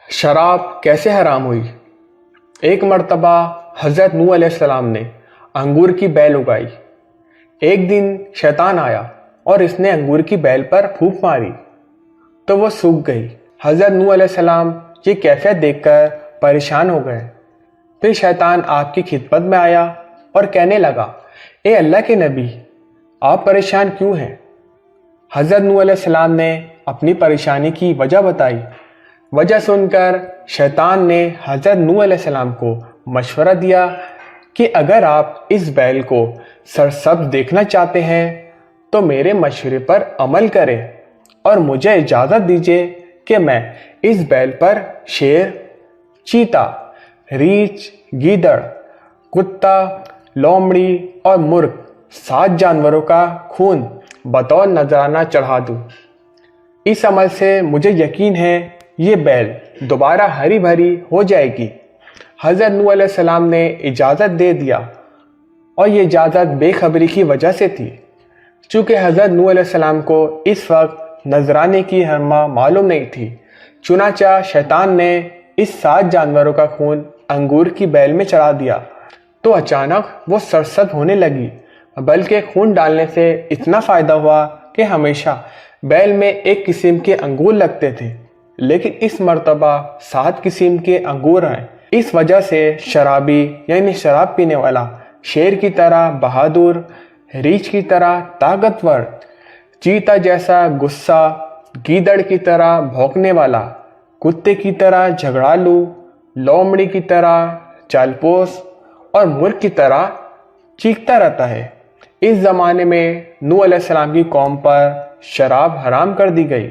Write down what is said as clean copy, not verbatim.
شراب کیسے حرام ہوئی؟ ایک مرتبہ حضرت نوح علیہ السلام نے انگور کی بیل اگائی۔ ایک دن شیطان آیا اور اس نے انگور کی بیل پر پھونک ماری تو وہ سوکھ گئی۔ حضرت نوح علیہ السلام یہ کیفیت دیکھ کر پریشان ہو گئے۔ پھر شیطان آپ کی خدمت میں آیا اور کہنے لگا، اے اللہ کے نبی، آپ پریشان کیوں ہیں؟ حضرت نوح علیہ السلام نے اپنی پریشانی کی وجہ بتائی۔ وجہ سن کر شیطان نے حضرت نوح علیہ السلام کو مشورہ دیا کہ اگر آپ اس بیل کو سرسبز دیکھنا چاہتے ہیں تو میرے مشورے پر عمل کریں اور مجھے اجازت دیجیے کہ میں اس بیل پر شیر، چیتا، ریچھ، گیدڑ، کتا، لومڑی اور مرغ 7 جانوروں کا خون بطور نذرانہ چڑھا دوں۔ اس عمل سے مجھے یقین ہے یہ بیل دوبارہ ہری بھری ہو جائے گی۔ حضرت نوح علیہ السلام نے اجازت دے دیا اور یہ اجازت بے خبری کی وجہ سے تھی، چونکہ حضرت نوح علیہ السلام کو اس وقت نذرانے کی حرمت معلوم نہیں تھی۔ چنانچہ شیطان نے اس 7 جانوروں کا خون انگور کی بیل میں چڑھا دیا تو اچانک وہ سرسبز ہونے لگی، بلکہ خون ڈالنے سے اتنا فائدہ ہوا کہ ہمیشہ بیل میں ایک قسم کے انگور لگتے تھے، لیکن اس مرتبہ 7 قسم کے انگور آئے۔ اس وجہ سے شرابی یعنی شراب پینے والا شیر کی طرح بہادر، ریچھ کی طرح طاقتور، چیتا جیسا غصہ، گیدڑ کی طرح بھونکنے والا، کتے کی طرح جھگڑالو، لومڑی کی طرح چالپوس اور مرغ کی طرح چیختا رہتا ہے۔ اس زمانے میں نوح علیہ السلام کی قوم پر شراب حرام کر دی گئی۔